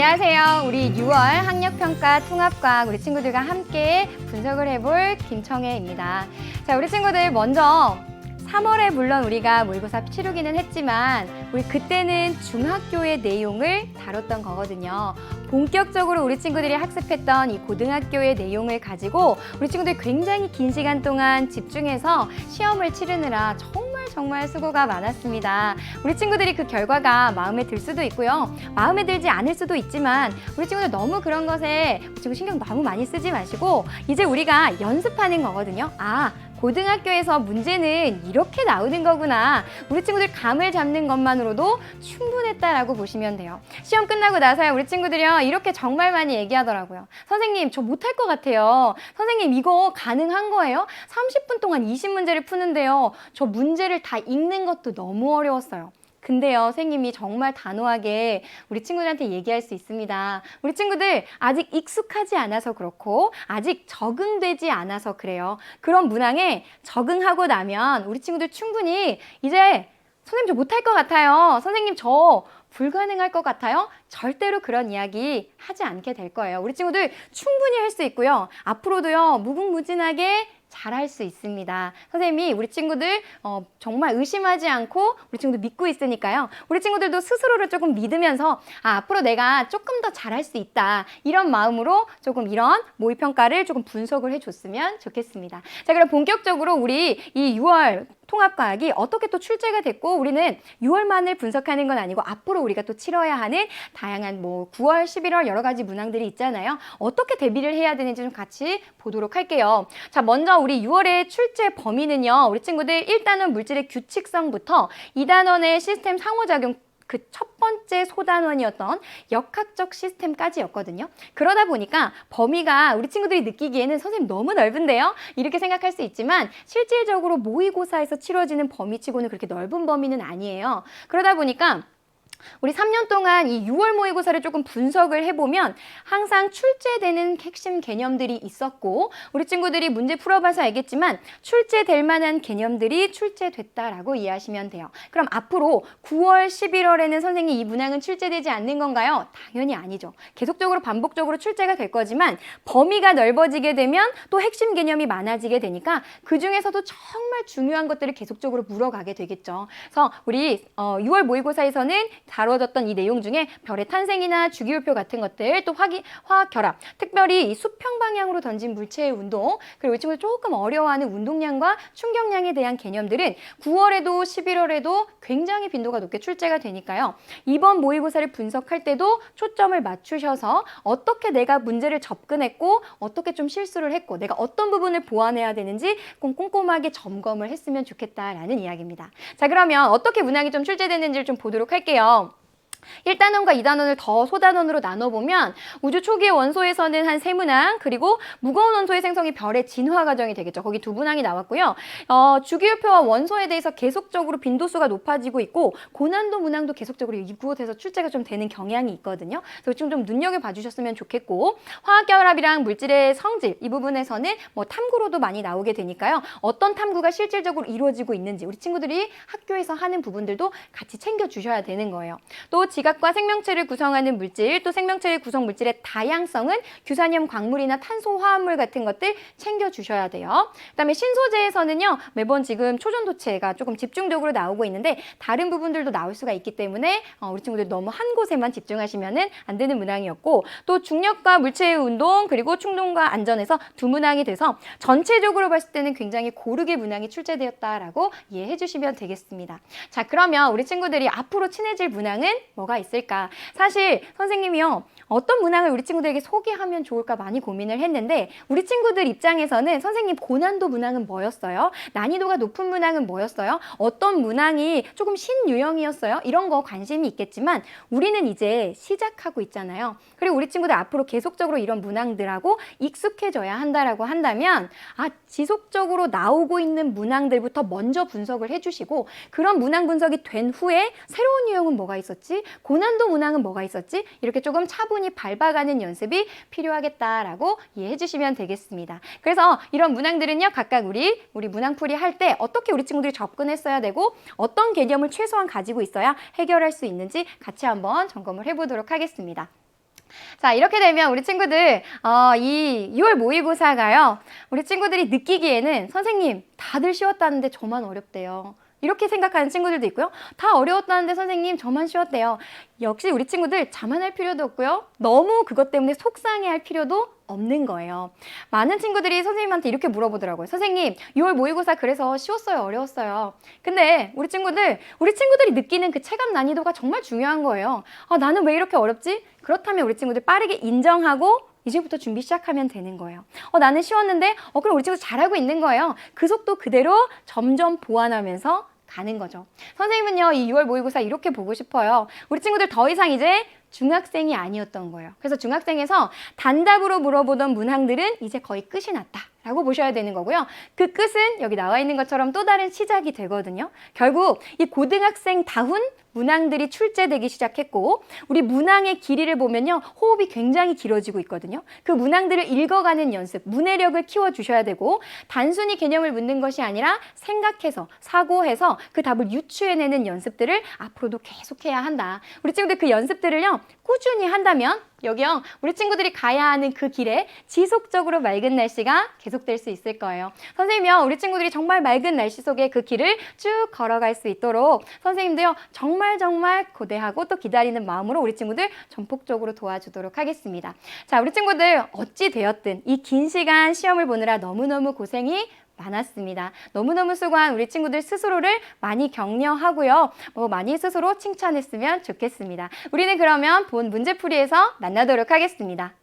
안녕하세요. 우리 6월 학력평가 통합과학 우리 친구들과 함께 분석을 해볼 김청혜입니다. 자, 우리 친구들 먼저 3월에 물론 우리가 모의고사 치르기는 했지만 우리 그때는 중학교의 내용을 다뤘던 거거든요. 본격적으로 우리 친구들이 학습했던 이 고등학교의 내용을 가지고 우리 친구들이 굉장히 긴 시간 동안 집중해서 시험을 치르느라 정말 수고가 많았습니다. 우리 친구들이 그 결과가 마음에 들 수도 있고요. 마음에 들지 않을 수도 있지만 우리 친구들 너무 그런 것에 지금 신경 너무 많이 쓰지 마시고 이제 우리가 연습하는 거거든요. 고등학교에서 문제는 이렇게 나오는 거구나. 우리 친구들 감을 잡는 것만으로도 충분했다라고 보시면 돼요. 시험 끝나고 나서야 우리 친구들이요 이렇게 정말 많이 얘기하더라고요. 선생님, 저 못할 것 같아요. 선생님, 이거 가능한 거예요? 30분 동안 20문제를 푸는데요. 저 문제를 다 읽는 것도 너무 어려웠어요. 근데요, 선생님이 정말 단호하게 우리 친구들한테 얘기할 수 있습니다. 우리 친구들 아직 익숙하지 않아서 그렇고 아직 적응되지 않아서 그래요. 그런 문항에 적응하고 나면 우리 친구들 충분히 이제 선생님 저 못할 것 같아요. 선생님 저 불가능할 것 같아요. 절대로 그런 이야기 하지 않게 될 거예요. 우리 친구들 충분히 할 수 있고요. 앞으로도요 무궁무진하게 잘할 수 있습니다. 선생님이 우리 친구들 정말 의심하지 않고 우리 친구들 믿고 있으니까요. 우리 친구들도 스스로를 조금 믿으면서 앞으로 내가 조금 더 잘할 수 있다. 이런 마음으로 조금 이런 모의평가를 조금 분석을 해줬으면 좋겠습니다. 자, 그럼 본격적으로 우리 이 6월 통합과학이 어떻게 또 출제가 됐고 우리는 6월만을 분석하는 건 아니고 앞으로 우리가 또 치러야 하는 다양한 9월, 11월 여러 가지 문항들이 있잖아요. 어떻게 대비를 해야 되는지 좀 같이 보도록 할게요. 자, 먼저 우리 6월의 출제 범위는요. 우리 친구들 1단원 물질의 규칙성부터 2단원의 시스템 상호작용 그 첫 번째 소단원이었던 역학적 시스템까지였거든요. 그러다 보니까 범위가 우리 친구들이 느끼기에는 선생님 너무 넓은데요? 이렇게 생각할 수 있지만 실질적으로 모의고사에서 치러지는 범위치고는 그렇게 넓은 범위는 아니에요. 그러다 보니까 우리 3년 동안 이 6월 모의고사를 조금 분석을 해보면 항상 출제되는 핵심 개념들이 있었고 우리 친구들이 문제 풀어봐서 알겠지만 출제될 만한 개념들이 출제됐다라고 이해하시면 돼요. 그럼 앞으로 9월, 11월에는 선생님 이 문항은 출제되지 않는 건가요? 당연히 아니죠. 계속적으로 반복적으로 출제가 될 거지만 범위가 넓어지게 되면 또 핵심 개념이 많아지게 되니까 그 중에서도 정말 중요한 것들을 계속적으로 물어가게 되겠죠. 그래서 우리 6월 모의고사에서는 다뤄졌던 이 내용 중에 별의 탄생이나 주기율표 같은 것들, 또 화학 결합, 특별히 이 수평 방향으로 던진 물체의 운동, 그리고 이 친구들 조금 어려워하는 운동량과 충격량에 대한 개념들은 9월에도 11월에도 굉장히 빈도가 높게 출제가 되니까요. 이번 모의고사를 분석할 때도 초점을 맞추셔서 어떻게 내가 문제를 접근했고 어떻게 좀 실수를 했고 내가 어떤 부분을 보완해야 되는지 꼼꼼하게 점검을 했으면 좋겠다라는 이야기입니다. 자, 그러면 어떻게 문항이 좀 출제됐는지를 좀 보도록 할게요. 1단원과 2단원을 더 소단원으로 나눠보면 우주 초기의 원소에서는 한 3문항, 그리고 무거운 원소의 생성이 별의 진화 과정이 되겠죠. 거기 2문항이 나왔고요. 주기율표와 원소에 대해서 계속적으로 빈도수가 높아지고 있고 고난도 문항도 계속적으로 이곳에서 출제가 좀 되는 경향이 있거든요. 그래서 좀 눈여겨봐 주셨으면 좋겠고 화학결합이랑 물질의 성질 이 부분에서는 탐구로도 많이 나오게 되니까요. 어떤 탐구가 실질적으로 이루어지고 있는지 우리 친구들이 학교에서 하는 부분들도 같이 챙겨주셔야 되는 거예요. 또 지각과 생명체를 구성하는 물질, 또 생명체를 구성 물질의 다양성은 규산염 광물이나 탄소 화합물 같은 것들 챙겨주셔야 돼요. 그다음에 신소재에서는요, 매번 지금 초전도체가 조금 집중적으로 나오고 있는데 다른 부분들도 나올 수가 있기 때문에 우리 친구들 너무 한 곳에만 집중하시면 안 되는 문항이었고 또 중력과 물체의 운동 그리고 충동과 안전에서 2문항이 돼서 전체적으로 봤을 때는 굉장히 고르게 문항이 출제되었다라고 이해해 주시면 되겠습니다. 자, 그러면 우리 친구들이 앞으로 친해질 문항은 뭐가 있을까? 사실 선생님이요 어떤 문항을 우리 친구들에게 소개하면 좋을까 많이 고민을 했는데 우리 친구들 입장에서는 선생님 고난도 문항은 뭐였어요? 난이도가 높은 문항은 뭐였어요? 어떤 문항이 조금 신유형이었어요? 이런 거 관심이 있겠지만 우리는 이제 시작하고 있잖아요. 그리고 우리 친구들 앞으로 계속적으로 이런 문항들하고 익숙해져야 한다라고 한다면 지속적으로 나오고 있는 문항들부터 먼저 분석을 해주시고 그런 문항 분석이 된 후에 새로운 유형은 뭐가 있었지? 고난도 문항은 뭐가 있었지? 이렇게 조금 차분히 밟아가는 연습이 필요하겠다라고 이해해 주시면 되겠습니다. 그래서 이런 문항들은요, 각각 우리 문항풀이 할 때 어떻게 우리 친구들이 접근했어야 되고 어떤 개념을 최소한 가지고 있어야 해결할 수 있는지 같이 한번 점검을 해보도록 하겠습니다. 자, 이렇게 되면 우리 친구들 이 2월 모의고사가요. 우리 친구들이 느끼기에는 선생님 다들 쉬웠다는데 저만 어렵대요. 이렇게 생각하는 친구들도 있고요. 다 어려웠다는데 선생님 저만 쉬웠대요. 역시 우리 친구들 자만할 필요도 없고요. 너무 그것 때문에 속상해할 필요도 없는 거예요. 많은 친구들이 선생님한테 이렇게 물어보더라고요. 선생님, 6월 모의고사 그래서 쉬웠어요? 어려웠어요? 근데 우리 친구들이 느끼는 그 체감 난이도가 정말 중요한 거예요. 나는 왜 이렇게 어렵지? 그렇다면 우리 친구들 빠르게 인정하고 이제부터 준비 시작하면 되는 거예요. 나는 쉬웠는데 그럼 우리 친구 잘하고 있는 거예요. 그 속도 그대로 점점 보완하면서 가는 거죠. 선생님은요, 이 6월 모의고사 이렇게 보고 싶어요. 우리 친구들 더 이상 이제 중학생이 아니었던 거예요. 그래서 중학생에서 단답으로 물어보던 문항들은 이제 거의 끝이 났다 라고 보셔야 되는 거고요. 그 끝은 여기 나와 있는 것처럼 또 다른 시작이 되거든요. 결국 이 고등학생다운 문항들이 출제되기 시작했고, 우리 문항의 길이를 보면요, 호흡이 굉장히 길어지고 있거든요. 그 문항들을 읽어가는 연습, 문해력을 키워주셔야 되고, 단순히 개념을 묻는 것이 아니라 생각해서, 사고해서 그 답을 유추해내는 연습들을 앞으로도 계속해야 한다. 우리 친구들 그 연습들을요, 꾸준히 한다면 여기요, 우리 친구들이 가야 하는 그 길에 지속적으로 맑은 날씨가 계속될 수 있을 거예요. 선생님이요, 우리 친구들이 정말 맑은 날씨 속에 그 길을 쭉 걸어갈 수 있도록 선생님도요, 정말 고대하고 또 기다리는 마음으로 우리 친구들 전폭적으로 도와주도록 하겠습니다. 자, 우리 친구들 어찌 되었든 이 긴 시간 시험을 보느라 너무너무 고생이 많았습니다. 너무너무 수고한 우리 친구들 스스로를 많이 격려하고요. 많이 스스로 칭찬했으면 좋겠습니다. 우리는 그러면 본 문제풀이에서 만나도록 하겠습니다.